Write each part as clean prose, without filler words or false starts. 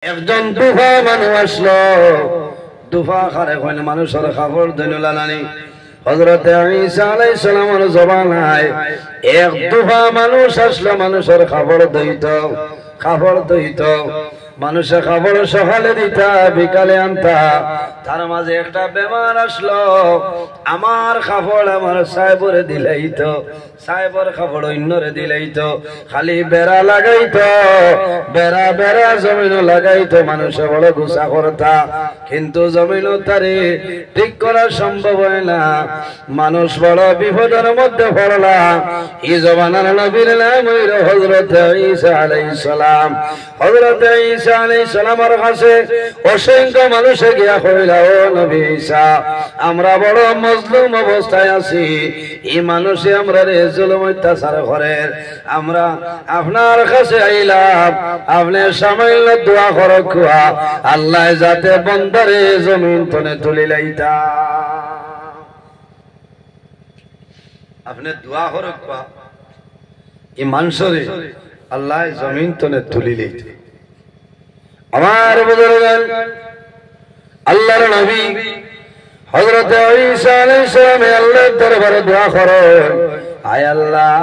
একজন দুফা মানুষ আসলো, দুফা খারে কইনে মানুষের খবর দইনলা নানি। হযরতে ঈসা আলাইহিস সালামের জবানায় এক দুফা মানুষ আসলো, মানুষের খবর দইত মানুষের খবর সকালে দিতা বিকালে আনতা। তার মাঝে একটা বেমার আসলো, আমার খবর আমার সাহেবরে দিলাইতো, সাহেবর খবর অন্যরে দিলাইতো। খালি বেড়া লাগাইতো, বেড়া বেড়া জমিন লাগাইতো, মানুষে বড় গুসা করতা, কিন্তু জমিন তারে ঠিক করা সম্ভব হয় না। মানুষ বড় বিপদের মধ্যে পড়লা। এই জমানার নবীর নাম হইল হযরতে ঈসা আলাইহিস সালাম। হযরতে ঈসা আলাইহিস সালামের কাছে অসংখ্য মানুষে গিয়া কইল, ও নবী ঈসা, আমরা বড় মজলুম অবস্থায় আছি, এই মানুষে আমরা রে জুলুম অত্যাচার করে, আমরা আপনার কাছে আইলাম, আপনি সামান্য দোয়া করো খুয়া, আল্লাহ যাতে বন্দারে জমিন তনে তুলি লাইতা। আপনি দোয়া করো খুয়া, এই মানুষরে আল্লাহ জমিন তনে তুলি লাইতা। আমার বুজুর্গান, আল্লাহর নবী হযরতে ঈসা আলাইহিস সালাম আল্লাহর দরবারে দোয়া করে, আয় আল্লাহ,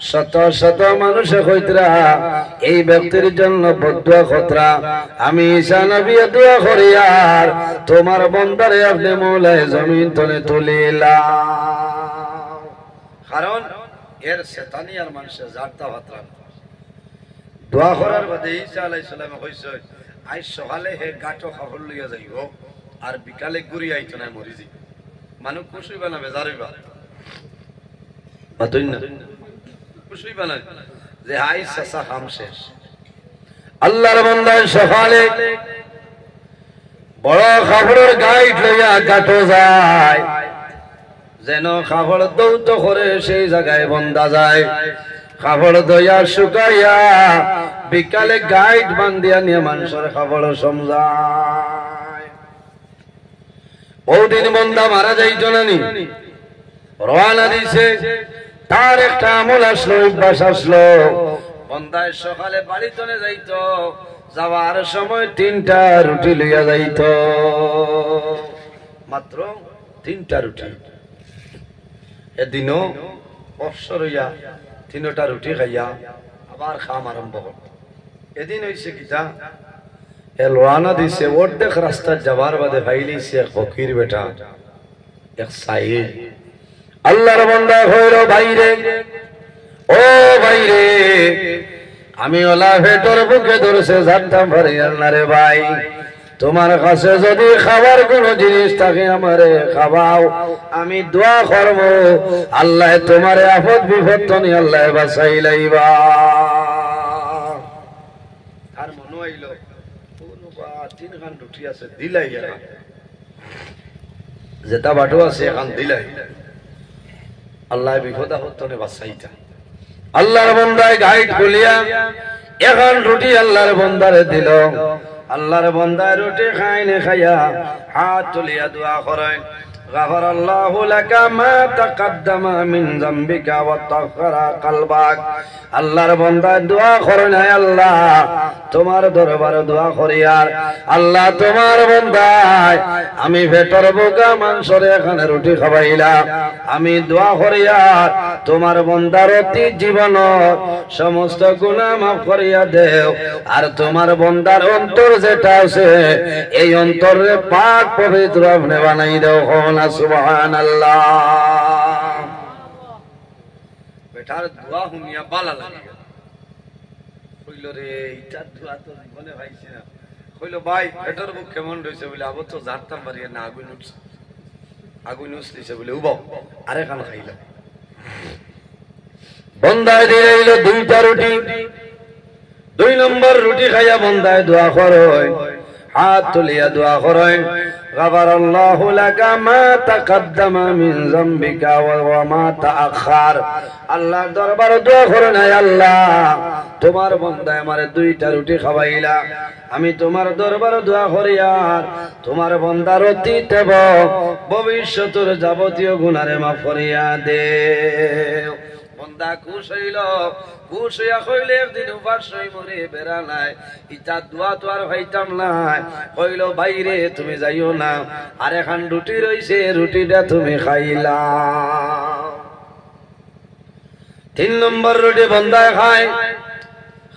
শত শত মানুষে কইতরা এই ব্যক্তির জন্য বদদুয়া খতরা, আমি ঈসা নবী দোয়া করি আর তোমার বান্দারে আপনি মওলায়ে জমিন তলে তুলিলা। কারণ এর শয়তানি আর মানুষের জারতা ভাতরা দোয়া করার বাদে ঈসা আলাইহিস সালাম কইছে, আজ সকালে হে গাটো খবর লইয়া যাইব আর বিকালে ঘুরি আইতো না মরি যাই। মানুষ খুশি হইবা না বেজার হইবা? বাতই না খুশি হইবা না যে হাই সাসা কাম শেষ। আল্লাহর বান্দা সকালে বড় খবরের গাইড লইয়া গাটো যায়, যেন খবর দৌত করে সেই জায়গায় বন্দা যায়। খবর দইয়া শুকাইয়া বিকালে গাইড বান্ধিয়া নিয়ে মানুষের খবর সমঝায়। বহুদিন বন্দা মারা যাইত নানি, রওনা দিছে, তার একটা আমল আসলো, অভ্যাস আসলো, বন্দায় সকালে বাড়ি চলে যাইত, যাওয়ার সময় 3টা রুটি লইয়া যাইত, মাত্র 3টা রুটি। এদিনও অবসর হইয়া 3টা রুটি খাইয়া আবার খাম আরম্ভ করত। এদিন হইছে কিতা, রওনা দিছে, অর্ধেক রাস্তা যাবার বাদে ভাইলিছে এক ফকির বেটা, এক সাইল। আল্লাহর বান্দা হইল, ভাইরে, ও ভাইরে, আমি ওলা ভেটর বুকে ধরছে জানতাম পারি আল্লাহ রে ভাই, তোমার কাছে যদি খাবার কোন জিনিস থাকে আমারে খাওয়াও, আমি দোয়া করব আল্লাহ তোমারে আপদ বিপদ তনি আল্লাহ বাঁচাই লাইবা। আর মনে হইল 3 খান রুটি আছে, দিলাই যেটা বাটো আছে এখন দিলাই, আল্লাহ বিপদ আপদ তনি বাঁচাইতা। আল্লাহর বান্দায় গাইড খুলিয়া এখন রুটি আল্লাহর বান্দারে দিল। আল্লাহর বান্দা রুটি খাইনে খাইয়া হাত তুলিয়া দোয়া করেন, গাফারাল্লাহু লাকা মা তাকাদ্দামা মিন যামবিকা ওয়া তাহহারা কলবাক। আল্লাহর বান্দা দোয়া করেন, হে আল্লাহ, তোমার দরবারে দোয়া করি আর আল্লাহ তোমার বান্দায় আমি ভেতর বোকা মানুষরে এখানে রুটি খাওয়াইলাম, আমি দোয়া করি আর তোমার বান্দার অতি জীবন সমস্ত গুনাহ মাফ করিয়া দেও, আর তোমার বান্দার অন্তর যেটা আছে এই অন্তরে পাক পবিত্র আপনি বানাই দাও। না সুবহানাল্লাহ। বেটার দোয়া শুনিয়া ভালো লাগে, কইল রে এইটা দোয়া তো জীবনে পাইছি না। কইল ভাই বেটার বুক কেমন রইছে বলে, আবো তো জানতাম পারি না, আগুন উঠছে, আগুন উঠছে বলে উবাও আরে খান খাইল। বন্দায় দিয়ে দিল 2টা রুটি, 2 নম্বর রুটি খাইয়া বন্দায় দোয়া করয়, হাত তুলিয়া দোয়া করয়, গাফারাল্লাহু লাকা মা তাকাদ্দামা মিন যামবিকা ওয়া মা তাআখার। আল্লাহর দরবারে দোয়া করেন, হে আল্লাহ, তোমার বান্দা আমারে 2টা রুটি খাওয়াইলা, আমি তোমার দরবারে দোয়া করি আর তোমার বান্দার অতীত এবং ভবিষ্যতের যাবতীয় গুনাহরে মাফ করিয়া দেও। বন্দা খুশ হইল, খুশ হইয়া কইলে একদিন উপাস হই মরে বেড়া নাই, ইটা দোয়া তো আর হইতাম নাই। কইল বাইরে তুমি যাইও না, আর এখন রুটি রইছে, রুটিটা তুমি খাইলা। 3 নম্বর রুটি বন্দায় খায়।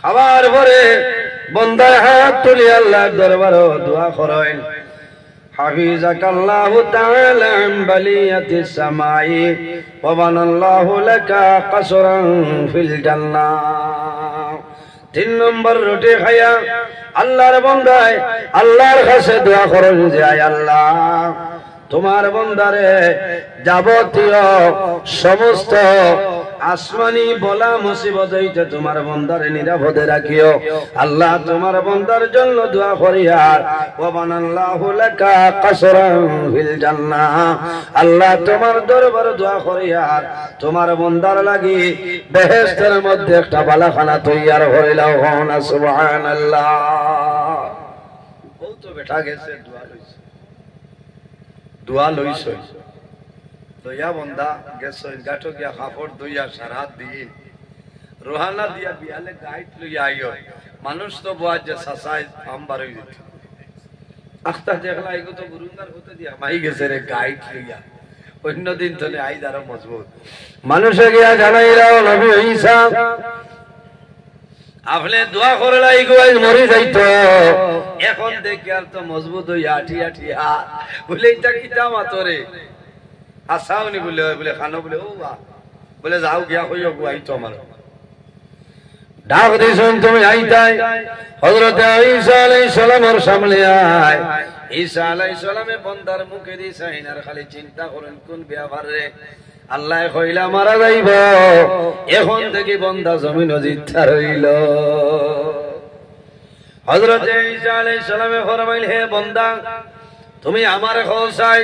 খাবার পরে বন্দায় হাত তুলি আল্লাহর দরবারে দোয়া করেন, হাফিজাকাল্লাহু তাআলা আন বালিয়াতিস সামাই ওয়া বানাল্লাহু লাকা কাসরান ফিল জান্নাহ। 3 নম্বর রুটি খায়া আল্লাহর বন্দায় আল্লাহর কাছে দোয়া করেন যে আয় আল্লাহ, তোমার বন্দারে যাবতীয় সমস্ত আসমানি বলা মুসিবত হইতে তোমার বন্দারে নিরাপদে রাখিও। আল্লাহ তোমার বন্দার জন্য দোয়া করি আর ওয়া বানাল্লাহু লাকা কাসরান ফিল জান্নাহ, আল্লাহ তোমার দরবারে দোয়া করি আর তোমার বন্দার লাগি বেহেশতের মধ্যে একটা বালাখানা তৈয়ার করে লাও। না সুবহানাল্লাহ। বহুত বেটা গেছে দোয়া লইছে, দোয়া লইছে দইয়া বন্দা গেছ গাটো গিয়া কাপড় দইয়া সারা দিন রোহানা দিয়া বিয়ালে গাইড লইয়া আইও। মানুষ তো বাজ যে সাসাই আমবার হই যেত আখতা দেখলা এগো তো গুরুঙ্গার হতে দিয়া মাই গেছে রে গাইড লইয়া। অন্য দিন তলে আই দারো মজবুত মানুষে গিয়া জানাইলাও নবী ঈসা আপনি দোয়া করলাই গোয়াই মরি যাইতো, এখন দেখি আর তো মজবুত হইয়া আঠি আঠি হাত বলে এটা কিটা মাতরে আসাউনি বলে বলে খানো বলে ও বা বলে যাও গিয়া কইও গোয়াই তো আমার ডাক দিছুন তুমি আইতাই। হযরত ঈসা আলাইহিস সালামের সামনে আয়। ঈসা আলাইহিস সালামে বন্দার মুখে দি সাইনার খালি চিন্তা করেন কোন ব্যাপার রে। আল্লাহ কইলা মারা যাইব, এখন থেকে বন্দা জমিন জিত্যা রইল। হযরত ঈসা আলাইহিস সালামে ফরমাইল হে বন্দা তুমি আমার খোঁজাই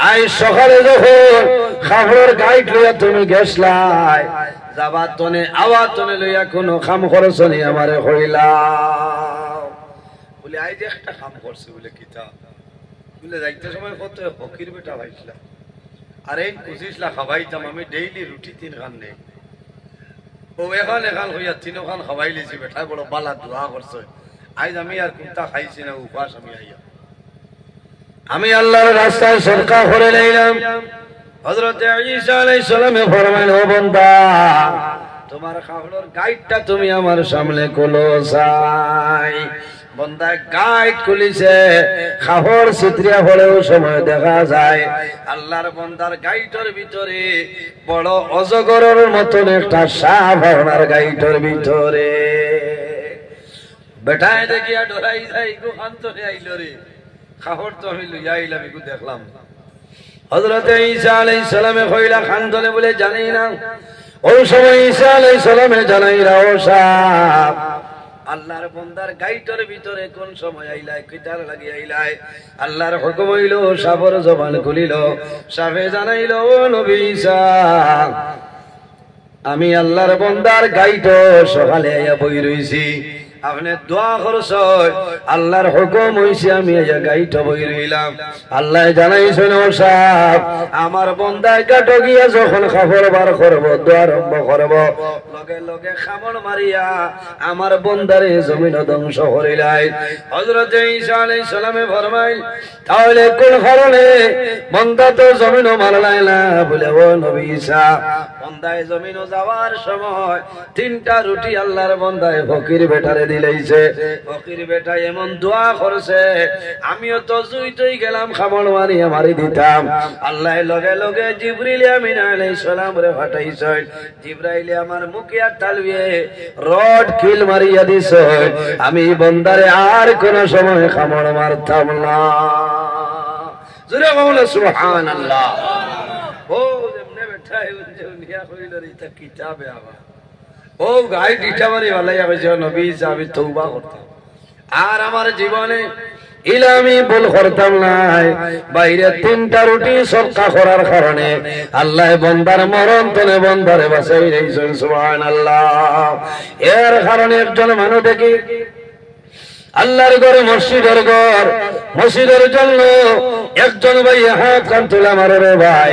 আই সকালে যখন খাবরের গাইড লইয়া তুমি গেছলাই যাবা তনে আওয়া তনে লইয়া কোনো কাম করছনি আমারে কইলা বলে আই যে একটা কাম করছে বলে কিতা বলে যাইতে সময় কত ফকির বেটা ভাইছিলা আরে 25 লাখ খাবাইতাম আমি ডেইলি রুটি 3 খান নেই ও এখন এখন হইয়া 3 খান খাবাই লিছি বেটা বড় বালা দোয়া করছে আজ আমি আর কুত্তা খাইছি না উপাস আমি আইয়া আমি আল্লাহর রাস্তায় সদকা করে লইলাম। হযরত ঈসা আলাইহিস সালামে ফরমাইল ও বান্দা তোমার খাবরের গাইডটা তুমি আমার সামনে খুলো চাই। বান্দা গাইড খুলিছে, খাবর চিত্রিয়া পড়েও সময় দেখা যায় আল্লাহর বান্দার গাইডের ভিতরে বড় অজগরের মতন একটা সাপ আপনার গাইডের ভিতরে বেটায় দেখিয়া ডরাই যাই গো অন্তরে আইলো রে খাবর তো আমি লইয়া আইলাম এগু দেখলাম। হযরত ঈসা আলাইহিস সালামে কইলা খানদলে বলে জানি না। ওই সময় ঈসা আলাইহিস সালামে জানাইলা ও সাপ আল্লাহর বান্দার গাইটের ভিতরে কোন সময় আইলাই কিতার লাগি আইলাই আল্লাহর হুকুম হইল সাপের জবান খুলিল। সাপে জানাইল ও নবী ঈসা আমি আল্লাহর বান্দার গাইট সকালে আইয়া বই রইছি আপনি দোয়া করছ আল্লাহর হুকুম হইছে আমি এই গাইট বই রইলাম। আল্লাহ জানাইছেন ও সাহেব আমার বান্দায় গাটো গিয়া যখন খাবার বার করব দোয়া আরম্ভ করব লগে লগে খামড় মারিয়া আমার বান্দারে জমিন ধ্বংস করিলাই। হযরত ঈসা আলাইহিস সালামে ফরমাই তাহলে কোন কারণে বান্দা তো জমিন মারলাই না বলে ও নবী ঈসা বান্দায় জমিন যাওয়ার সময় 3টা রুটি আল্লাহর বান্দায় ফকির বেটারে দিলাইছে। ফকির বেটা এমন দোয়া করছে আমিও তো জুইতই গেলাম খামড় মারিয়া মারি দিতাম। আল্লাহ লগে লগে জিবরিল আমিন আলাইহিস সালাম রে পাঠাইছে। জিবরাইল আমার মুখে আর টালবিয়ে রড কিল মারিয়া দিছে আমি বান্দারে আর কোন সময় খামড় মারতাম না। জোরে বলো সুবহানাল্লাহ। ও যেমনে বেটা উনিয়া কইল রে তা কিতাবে আবা ও গাই ডিটাবারি वाला যাবে যে নবী আমি তওবা করতাম আর আমার জীবনে ইলামি ভুল করতাম না। বাইরে 3টা রুটি সদকা করার কারণে আল্লাহ বান্দার মরণ তলে বান্দারে বাঁচাই দিয়েছেন সুবহানাল্লাহ। এর কারণে একজন মানুষ দেখি আল্লাহর ঘরে মসজিদের ঘর মসজিদের জন্য একজন ভাই হাত কান তুলে মারে রে ভাই